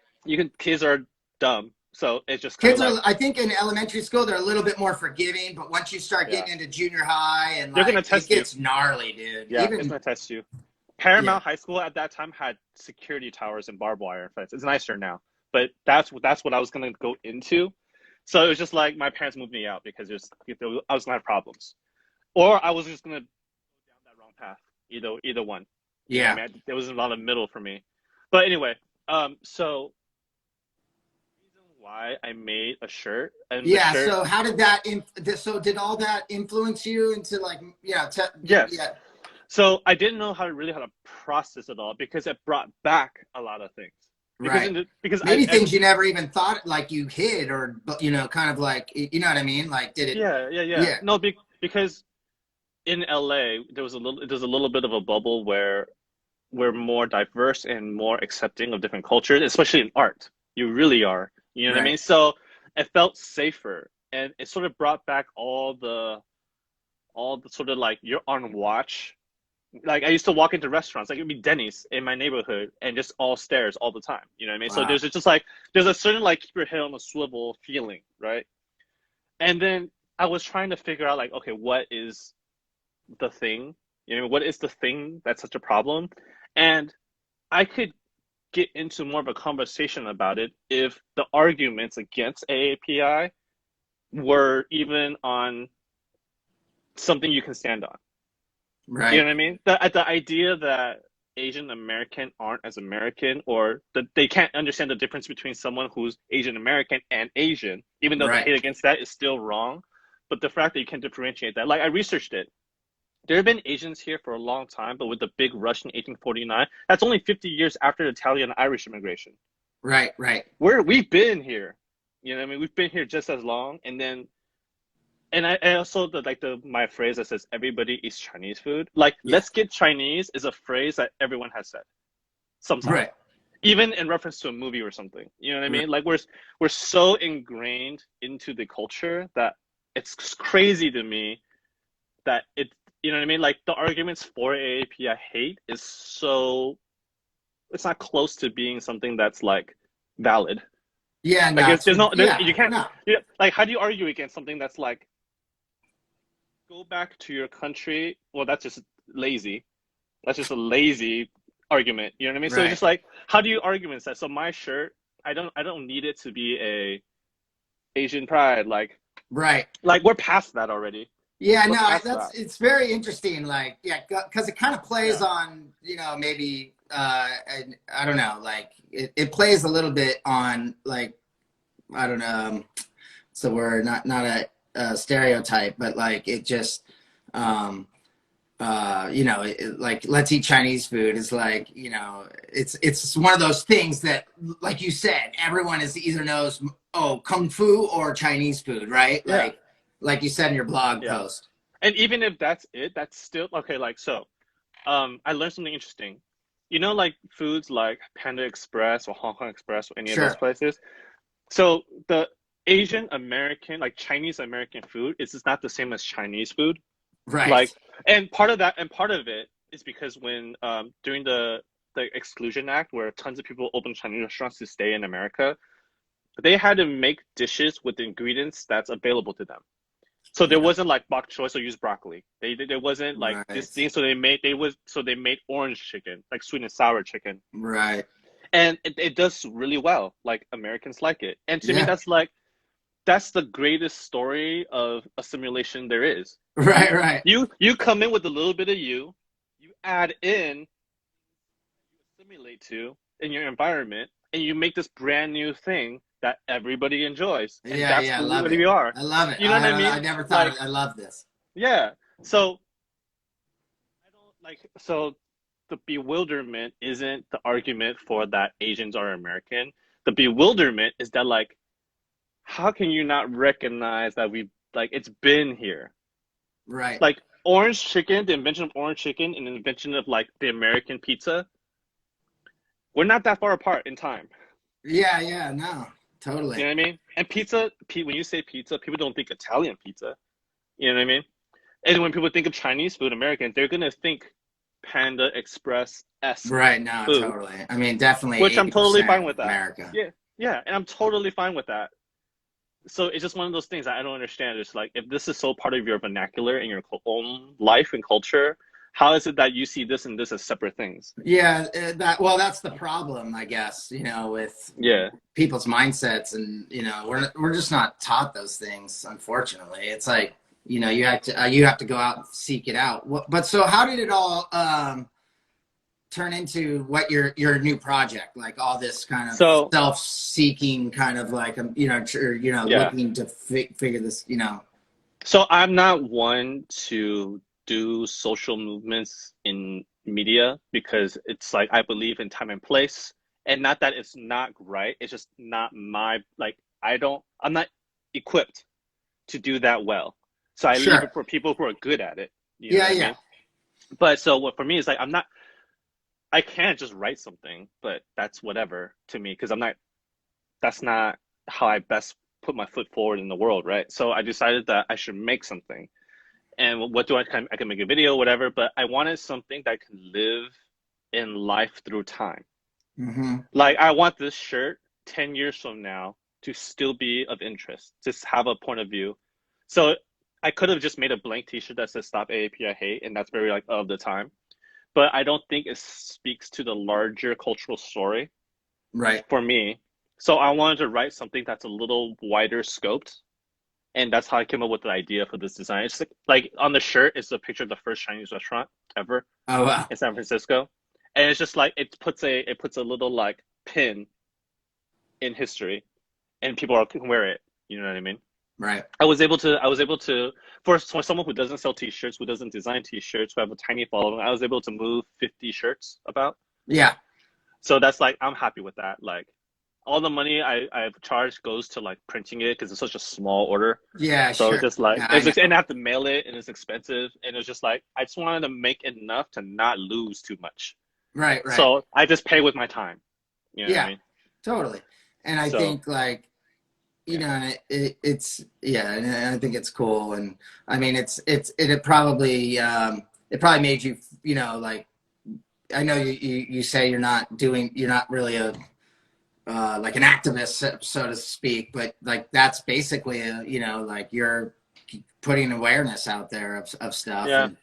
Kids are dumb, so it's just kind of Kids like, are, I think in elementary school, they're a little bit more forgiving, but once you start yeah, getting into junior high and they're gonna like, it test you. gets gnarly, dude. Yeah, it's Even, gonna test you. yeah. Paramount High School at that time had security towers and barbed wire fence. It's nicer now, but that's what I was gonna go into. So it was just like my parents moved me out because I was gonna have problems, or I was just gonna go down that wrong path. Either one. You know what Yeah. I mean? There wasn't a lot of middle for me. But anyway, so the reason why I made a shirt and the Yeah. shirt, So how did that, so did all that influence you into like, yes. yeah. So I didn't know how to process it all because it brought back a lot of things. Right. Because Maybe things you never even thought like you hid or, kind of like, you know what I mean? Like, did it? yeah. Yeah. No, because in LA there's a little bit of a bubble where we're more diverse and more accepting of different cultures, especially in art. You really are. You know what I Right. mean? So it felt safer, and it sort of brought back all the sort of like you're on watch. Like I used to walk into restaurants, like it'd be Denny's in my neighborhood, and just all stares all the time. You know what I mean? So Wow. there's a certain like keep your head on a swivel feeling, right? And then I was trying to figure out like, okay, what is the thing? You know, what is the thing that's such a problem? And I could get into more of a conversation about it if the arguments against AAPI were even on something you can stand on. You know Right. what I mean? The idea that Asian American aren't as American, or that they can't understand the difference between someone who's Asian American and Asian, even though the Right. hate against that is still wrong. But the fact that you can differentiate that, like I researched it. There have been Asians here for a long time, but with the big rush in 1849, that's only 50 years after the Italian and Irish immigration. Right. Right. We've been here. You know what I mean? We've been here just as long. And I also my phrase that says everybody eats Chinese food. Like Yeah. let's get Chinese is a phrase that everyone has said sometime, Right. even in reference to a movie or something. You know what I Right. mean? Like we're so ingrained into the culture that it's crazy to me that you know what I mean? Like the arguments for AAP I hate is so it's not close to being something that's like valid. Yeah. Like No. there's no Yeah. you can't No. like how do you argue against something that's like go back to your country? Well, that's just lazy. That's just a lazy argument. You know what I mean? So it's Right. just like how do you argue against that? So my shirt, I don't need it to be a Asian pride. Right. Like we're past that already. Yeah. We're No. past That's that. it's very interesting. Like, yeah, because it kind of plays Yeah. on, maybe I don't know. Like, it plays a little bit on like I don't know. It's the word, not a stereotype, but like it just um like let's eat Chinese food is like, it's one of those things that, like you said, everyone is either knows, oh, kung fu or Chinese food, right? Yeah. Like you said in your blog Yeah. post. And even if that's it, that's still okay. Like so, I learned something interesting. You know, like foods like Panda Express or Hong Kong Express or any of those Sure. places. So the Asian American, like Chinese American food, is just not the same as Chinese food. Right. Like, and part of it is because when during the Exclusion Act, where tons of people opened Chinese restaurants to stay in America, they had to make dishes with ingredients that's available to them. So there Yeah. wasn't like bok choy, so use broccoli. There wasn't like this Right. thing, so they made orange chicken, like sweet and sour chicken, Right. and it does really well. Like Americans like it, and to me Yeah. that's the greatest story of assimilation there is. Right. Right. You come in with a little bit of you add in, you assimilate to in your environment, and you make this brand new thing that everybody enjoys, and Yeah. that's Yeah. I who love we it. are. I love it. You know what I I mean? never thought Like, of, I love this. yeah. So I don't like so the bewilderment isn't the argument for that Asians are American. The bewilderment is that like how can you not recognize that we like it's been here? Right. Like orange chicken, the invention of orange chicken and the invention of like the American pizza, we're not that far apart in time. Yeah. Yeah. No. You Totally. know what I mean? And when you say pizza, people don't think Italian pizza. You know what I mean? And when people think of Chinese food, American, they're gonna think Panda Express-esque Right. No, food, totally. I mean, definitely which I'm totally 80% fine of with that. America. Yeah, yeah, and I'm totally fine with that. So it's just one of those things that I don't understand. It's like if this is so part of your vernacular and your own life and culture, how is it that you see this and this as separate things? Yeah, well, that's the problem, I guess, with Yeah. people's mindsets, and we're just not taught those things, unfortunately. It's like, you have to go out and seek it out. But so how did it all turn into what your new project, like all this kind of So self-seeking kind of like, yeah. looking to figure this, So I'm not one to do social movements in media because it's like I believe in time and place, and not that it's not right. It's just not my like I'm not equipped to do that well. So I leave Sure. it for people who are good at it. You know Yeah, what I yeah. mean? But so what for me is like I can't just write something, but that's whatever to me because that's not how I best put my foot forward in the world, right? So I decided that I should make something. And what do I can make a video, whatever, but I wanted something that can live in life through time. Mm-hmm. Like I want this shirt 10 years from now to still be of interest, to have a point of view. So I could have just made a blank t-shirt that says stop AAP I hate, and that's very like of the time. But I don't think it speaks to the larger cultural story Right. for me. So I wanted to write something that's a little wider scoped. And that's how I came up with the idea for this design. It's like on the shirt, it's a picture of the first Chinese restaurant ever Oh, wow. in San Francisco. And it's just like it puts a little like pin in history and people can wear it. You know what I mean? Right. I was able to for someone who doesn't sell t-shirts, who doesn't design t-shirts, who have a tiny following, I was able to move 50 shirts about. Yeah. So that's like I'm happy with that. Like all the money I've charged goes to like printing it because it's such a small order. Yeah, So it's sure. just like Yeah, I know. and I have to mail it and it's expensive and it's just like I just wanted to make enough to not lose too much. Right, right. So I just pay with my time. You know what I Yeah, mean? totally. And I So think like, yeah. and it's, yeah, and I think it's cool. And I mean, it probably, it probably made you, like, I know you say you're not really a, like an activist, so to speak, but like that's basically like you're putting awareness out there of stuff. Yeah. And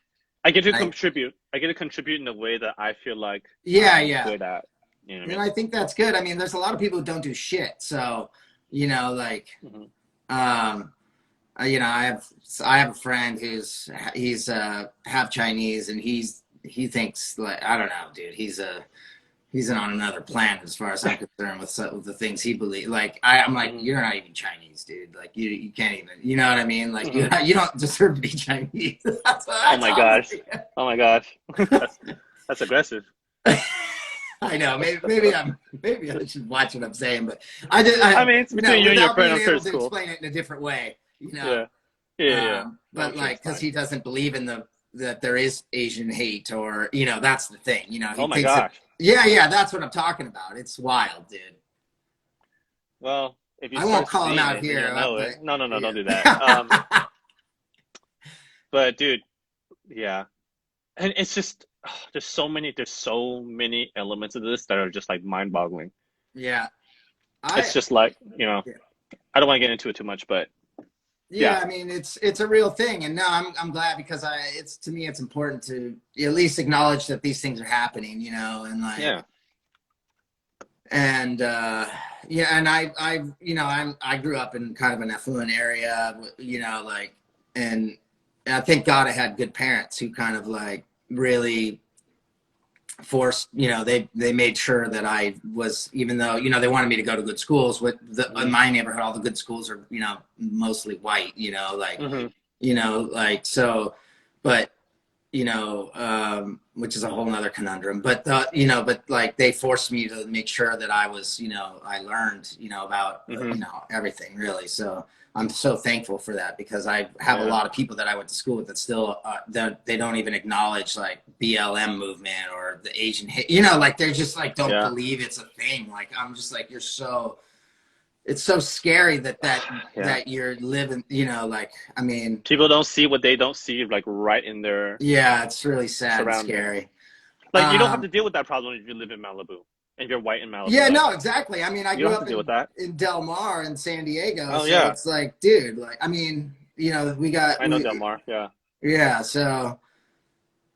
I get to contribute. I get to contribute in a way that I feel like yeah, I'm yeah. good at. You know what I And mean? I think that's good. I mean, there's a lot of people who don't do shit. So, like, Mm-hmm. I have a friend he's half Chinese, and he thinks like, I don't know, dude, he's on another planet as far as I'm concerned with the things he believes. Like I'm like, Mm-hmm. you're not even Chinese, dude. Like you can't even, you know what I mean? Like Mm-hmm. you don't deserve to be Chinese. that's Oh my all. gosh. Oh my gosh. That's aggressive. I know. Maybe I should watch what I'm saying, but I mean, it's between you and your without friend. being I'm sure able it's to cool. explain it in a different way, Yeah. Yeah. No, I'm But sure like, it's because fine. he doesn't believe in that there is Asian hate, or that's the thing. He Oh my thinks that. gosh. Yeah, that's what I'm talking about. It's wild, dude. Well, if he I won't starts call him seeing out it, then you'll here, know but it. No, don't do that. yeah. But dude, yeah, and it's just there's so many elements of this that are just like mind-boggling. Yeah. It's just like I don't want to get into it too much, but Yeah, yeah, I mean it's a real thing, and no, I'm glad, because to me it's important to at least acknowledge that these things are happening, and like, yeah, and yeah, and I grew up in kind of an affluent area, like, and I thank God I had good parents who kind of like really forced, they made sure that I was, even though they wanted me to go to good schools. In my neighborhood, all the good schools are mostly white, like, mm-hmm. like, so, but which is a whole nother conundrum. But but like they forced me to make sure that I was, I learned, about Mm-hmm. everything, really. So I'm so thankful for that, because I have a Yeah, lot of people that I went to school with that still they don't even acknowledge like BLM movement or the Asian hate. Like they're just like don't yeah, believe it's a thing. Like I'm just like, it's so scary that yeah. you're living, like, I mean, People don't see what they don't see, like right in their yeah, it's really sad and surrounding. scary. Like you don't have to deal with that problem if you live in Malibu and you're white in Malibu. Yeah, like, no, exactly. I mean, I you grew don't have up to deal with that. in Del Mar in San Diego, Oh so yeah, it's like, dude, like, I mean, you know, I know Del Mar. Yeah. yeah. So,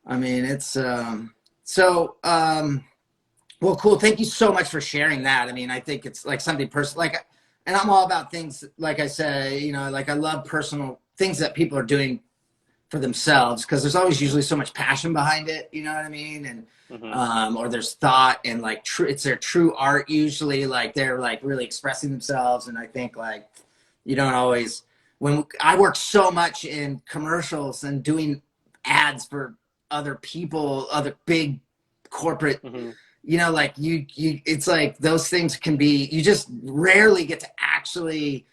I mean, it's well, cool. Thank you so much for sharing that. I mean, I think it's like something personal, like, and I'm all about things, like I say, you know, like I love personal things that people are doing for themselves, because there's always usually so much passion behind it, you know what I mean? And or there's thought, and like it's their true art usually, like they're like really expressing themselves. And I think like you don't always, when I work so much in commercials and doing ads for other people, other big corporate, you know, like you it's like those things can be, you just rarely get to actually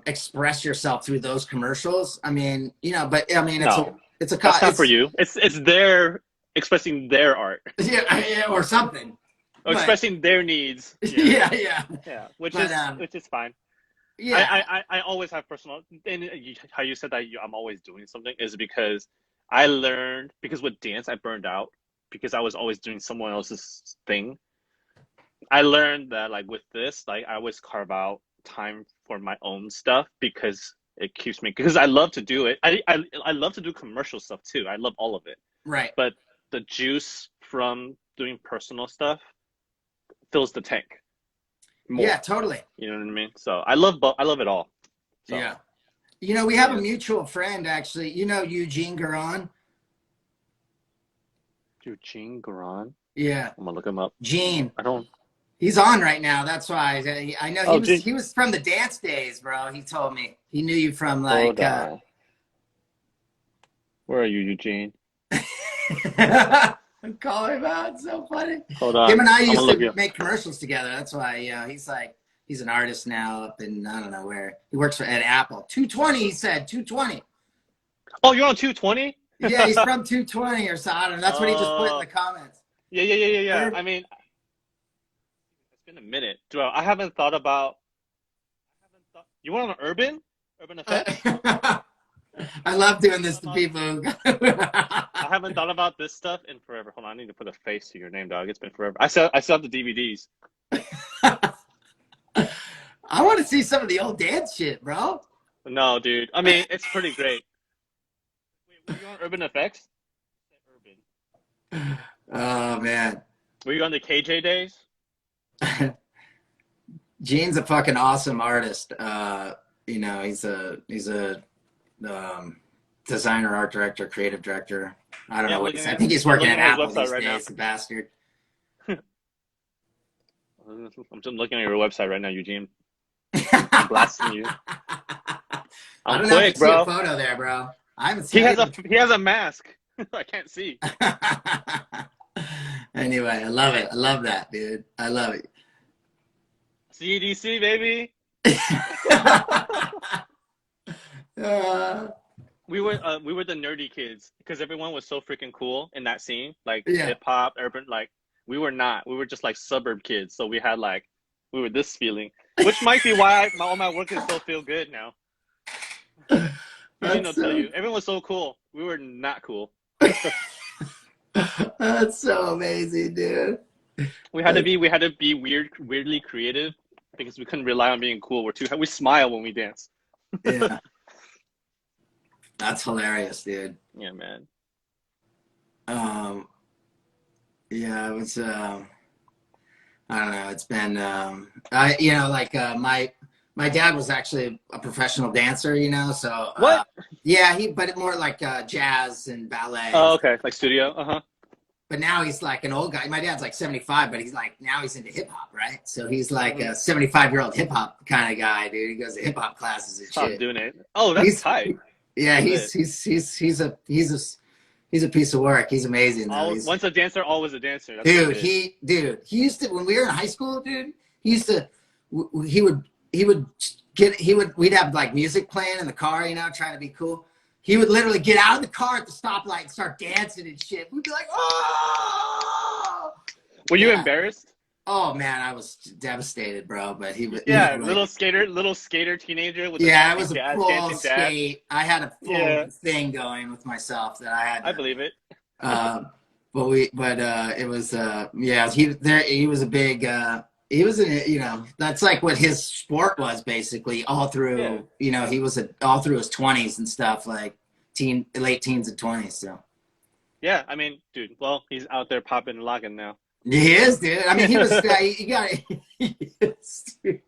express yourself through those commercials. I mean, you know, but I mean, No, it's a that's not for you. It's their expressing their art. Yeah, or something. Or expressing their needs. Yeah, yeah. Which but, is fine. Yeah, I always have personal, and how you said that I'm always doing something is because I learned, because with dance I burned out because I was always doing someone else's thing. I learned that like with this, like I always carve out time for my own stuff because it keeps me, because I love to do it. I love to do commercial stuff too. I love all of it. right. But the juice from doing personal stuff fills the tank more. Yeah, totally. You know what I mean? So I love it all. So, yeah. You know, we have a mutual friend, actually. You know Eugene Garon? Eugene Garon? Yeah. I'm gonna look him up. Gene. I don't. He's on right now. That's why I know Oh, he was from the dance days, bro. He told me he knew you from like. Hold on. Where are you, Eugene? I'm calling him out. It's so funny. Hold on. Him and I used to make commercials together. That's why he's an artist now up in, I don't know where. He works at Apple. 220, he said. 220. Oh, you're on 220? Yeah, he's from 220 or so. I don't know. That's what he just put in the comments. Yeah. I mean, it's been a minute. I haven't thought about. You went on Urban Effects? I love doing this to people. I haven't thought about this stuff in forever. Hold on, I need to put a face to your name, dog. It's been forever. I still have the DVDs. I want to see some of the old dance shit, bro. No, dude. I mean, it's pretty great. Wait, were you on Urban Effects? Urban. Oh man. Were you on the KJ days? Gene's a fucking awesome artist. You know, he's a designer, art director, creative director. I don't know what he's. I think he's working at Apple these days, the bastard. I'm just looking at your website right now, Eugene. I'm blasting you. I don't know if you see a photo there, bro. I haven't seen. He has a mask. I can't see. Anyway, I love it. I love that, dude. I love it. CDC, baby. We were the nerdy kids because everyone was so freaking cool in that scene, like hip hop, urban. Like we were not. We were just like suburb kids. So we were this feeling, which might be why all my work is so feel good now. I'll tell you, everyone was so cool. We were not cool. That's so amazing, dude. We had to be weirdly creative because we couldn't rely on being cool. We smile when we dance. Yeah. That's hilarious, dude. Yeah, man. Yeah, it was I don't know, it's been my dad was actually a professional dancer, you know, so what? Yeah, but more like jazz and ballet. Oh, okay, like studio. Uh-huh. But now he's like an old guy. My dad's like 75, but now he's into hip hop, right? So he's like a 75-year-old hip hop kind of guy, dude. He goes to hip hop classes and shit. Stop doing it. Oh, that's tight. Yeah, he's a piece of work. He's amazing. Once a dancer, always a dancer. That's he used to, when we were in high school, dude. We'd have like music playing in the car, you know, trying to be cool. He would literally get out of the car at the stoplight and start dancing and shit. We'd be like, oh! Were you embarrassed? Oh man, I was devastated, bro. But he was little skater teenager with I was a full skate. I had a full thing going with myself that I had. I believe it. it was, yeah, he was a big, he was that's like what his sport was basically all Yeah. through, he was all through his 20s and stuff, like late teens and 20s. So Yeah, I mean, dude, well, he's out there popping and locking now. he is, dude. I mean, he was, he got, he is, dude.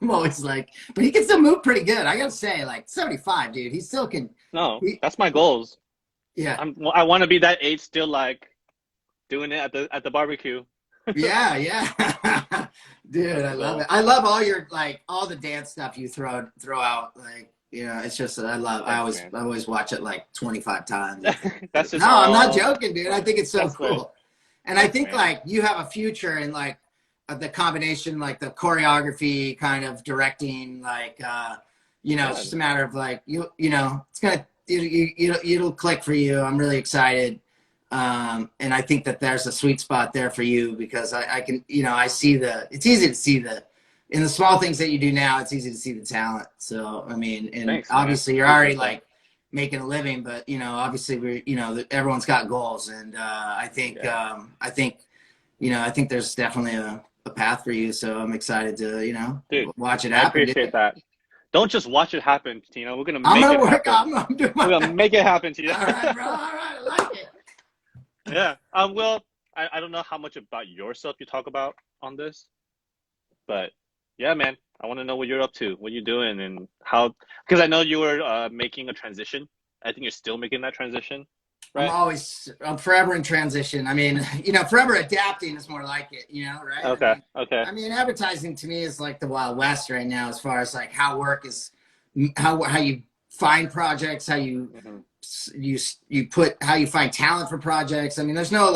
I'm always like, but he can still move pretty good. I gotta say, like 75, dude. He still can. No, He, that's my goals. yeah, I want to be that age still, like doing it at the barbecue. yeah, yeah, dude. I love So it. I love all your all the dance stuff you throw out. Like, it's just I love. thanks, man. I always watch it like 25 times. That's just No, I'm not all. joking, dude. I think it's so That's great. cool. And I Thanks, think man. like you have a future in like the combination, like the choreography kind of directing, it's Yeah, just a matter of like, it's gonna, it'll click for you. I'm really excited. And I think that there's a sweet spot there for you because I can, I see it's easy to see in the small things that you do now, it's easy to see the talent. So, I mean, and thanks, man. obviously you're already Appreciate that. like making a living, but obviously everyone's got goals. And, Yeah, I think there's definitely a path for you. So I'm excited to, dude, watch it I happen, dude. appreciate that. Don't just watch it happen, Tina. We're gonna I'm make going it to work. happen. I'm doing We're my gonna best. make it happen, Tina. All right, bro. All right. I like it. Yeah. Well, I don't know how much about yourself you talk about on this, but yeah, man, I want to know what you're up to, what you're doing, and how. Because I know you were making a transition. I think you're still making that transition, right? I'm forever in transition. I mean, forever adapting is more like it, right? Okay. Okay. I mean, advertising to me is like the Wild West right now, as far as like how work is, how you find projects, how Hmm. you put, how you find talent for projects. I mean, there's no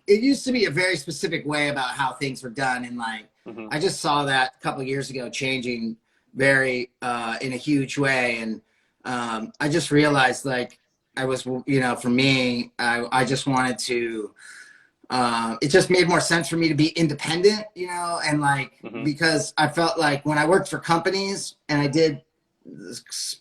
it used to be a very specific way about how things were done. And Hmm. I just saw that a couple of years ago changing very, in a huge way. And, I just realized I was, for me, I just wanted to, it just made more sense for me to be independent, and Hmm. because I felt like when I worked for companies and I did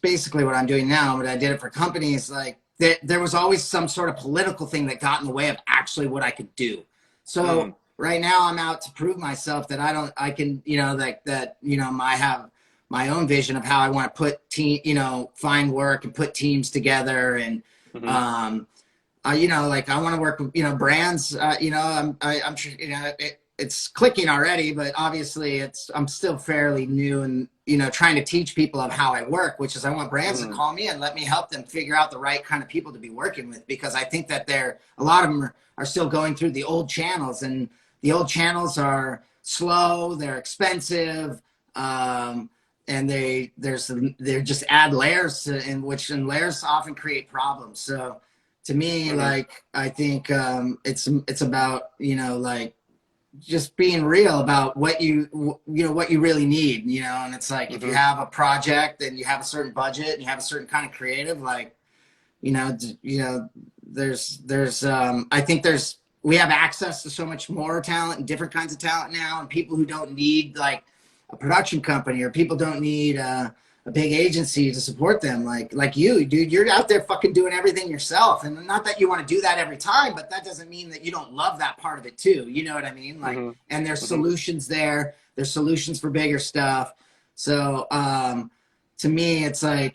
basically what I'm doing now, but I did it for companies, there was always some sort of political thing that got in the way of actually what I could do. Mm. So right now I'm out to prove myself that I can, I have my own vision of how I want to find work and put teams together. And, Hmm. I want to work with, brands, I'm sure, it's clicking already, but obviously I'm still fairly new and, trying to teach people of how I work, which is I want brands to Mm. call me and let me help them figure out the right kind of people to be working with, because I think that a lot of them are still going through the old channels, and the old channels are slow, they're expensive, and they're just add layers and layers often create problems. So to me, Hmm. I think, it's about, just being real about what what you really need, and it's like, if you Hmm. have a project and you have a certain budget and you have a certain kind of creative, you know, I think we have access to so much more talent and different kinds of talent now, and people who don't need a production company, or people don't need a big agency to support them, like you, dude. You're out there fucking doing everything yourself, and not that you want to do that every time, but that doesn't mean that you don't love that part of it too. You know what I mean? Hmm. And there's Hmm. solutions there. There's solutions for bigger stuff. So to me, it's that's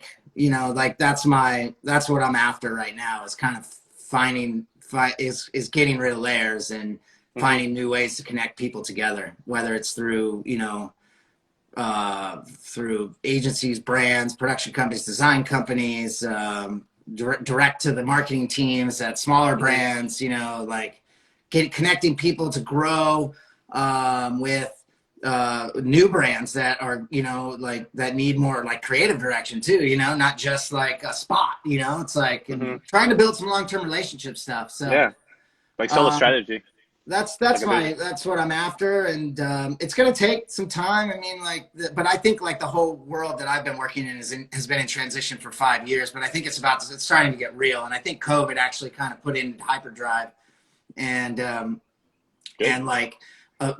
what I'm after right now, is kind of is getting rid of layers and Hmm. finding new ways to connect people together, whether it's through, through agencies, brands, production companies, design companies, direct to the marketing teams at smaller Hmm. brands, connecting people to grow, with new brands that are, that need more creative direction too, not just a spot, it's Hmm. and trying to build some long-term relationship stuff. So, Yeah, like sell a um, strategy, that's like a vision. that's what I'm after. And it's going to take some time. I mean, but I think the whole world that I've been working in has been in transition for 5 years, but I think it's starting to get real. And I think COVID actually kind of put in hyperdrive, and Good.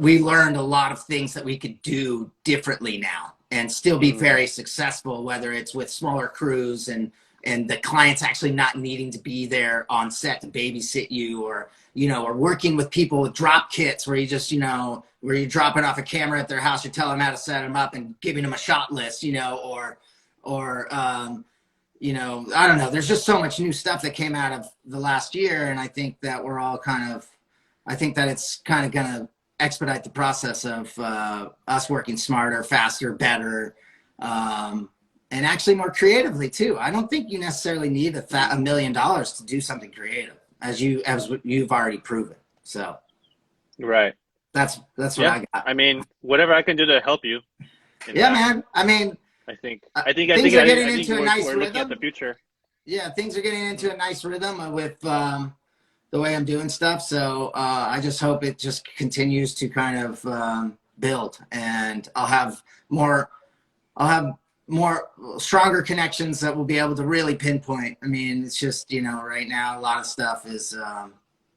we learned a lot of things that we could do differently now and still be Mm. very successful, whether it's with smaller crews and the clients actually not needing to be there on set to babysit you, or you know, or working with people with drop kits where you just, you know, where you're dropping off a camera at their house, you're telling them how to set them up and giving them a shot list, you know, or you know, I don't know. There's just so much new stuff that came out of the last year. And I think that we're all I think that it's kind of going to expedite the process of us working smarter, faster, better, and actually more creatively too. I don't think you necessarily need $1 million to do something creative, as you've already proven. So, right. That's what I got. I mean, whatever I can do to help you. Yeah, man. I mean, I think things are getting into a nice we're looking at rhythm. the future. Yeah, things are getting into a nice rhythm with the way I'm doing stuff. So I just hope it just continues to kind of build, and I'll have more stronger connections that will be able to really pinpoint. I mean, it's just, you know, right now a lot of stuff is,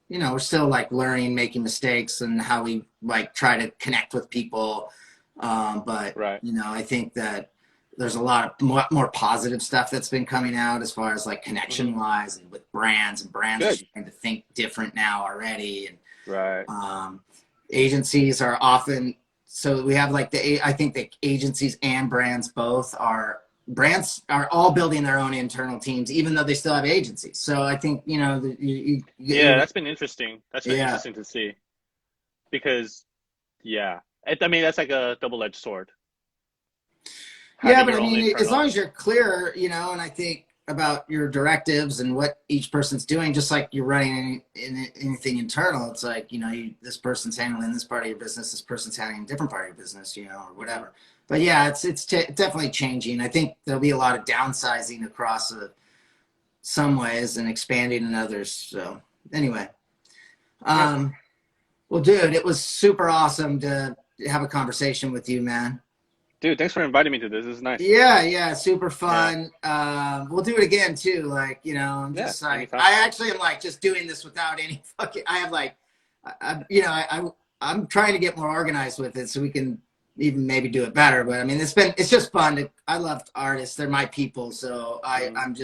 you know, we're still like learning, making mistakes, and how we like try to connect with people. But right. you know, I think that there's a lot of more positive stuff that's been coming out as far as like connection wise, and with brands are trying to think different now already. And right. Agencies are often, so we have like I think the agencies and brands are all building their own internal teams, even though they still have agencies. So I think, you know, that's been interesting. That's been interesting to see, because I mean, that's like a double-edged sword. Yeah, but I mean, as long as you're clear, you know, and I think about your directives and what each person's doing, just like you're running anything internal, it's like, you know, this person's handling this part of your business, this person's handling a different part of your business, you know, or whatever. But yeah, it's definitely changing. I think there'll be a lot of downsizing across some ways and expanding in others. So anyway, well, dude, it was super awesome to have a conversation with you, man. Dude, thanks for inviting me to this. This is nice. Yeah, super fun. We'll do it again too. Like, you know, I'm just like, anytime. I actually am like just doing this without any fucking. I have like, I'm trying to get more organized with it so we can even maybe do it better. But I mean, it's just fun. I love artists. They're my people. So I mean,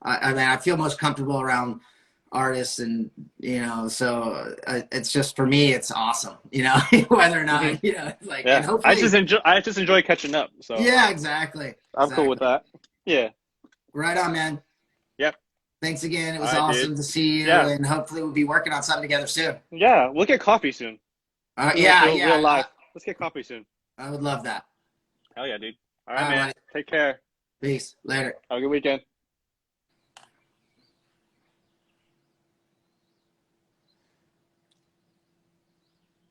I feel most comfortable around artists, and you know, so it's just, for me, it's awesome, you know, whether or not, you know, like, and hopefully I just enjoy catching up. So yeah, exactly. I'm cool with that. Yeah. Right on, man. Yep. Thanks again. It was awesome to see you, and hopefully we'll be working on something together soon. Yeah, we'll get coffee soon. Real live. Let's get coffee soon. I would love that. Hell yeah, dude. All right, man. Buddy. Take care. Peace. Later. Have a good weekend.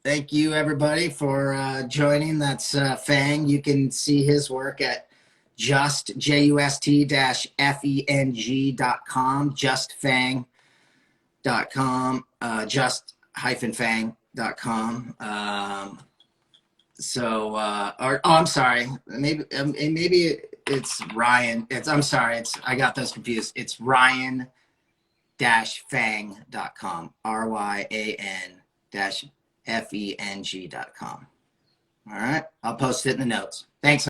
Thank you, everybody, for joining. That's FENG. You can see his work at just-feng.com, justfeng.com, just-feng.com. I'm sorry. Maybe it's Ryan. I'm sorry. I got those confused. It's Ryan-feng.com, RYAN-FENG.com. All right. I'll post it in the notes. Thanks.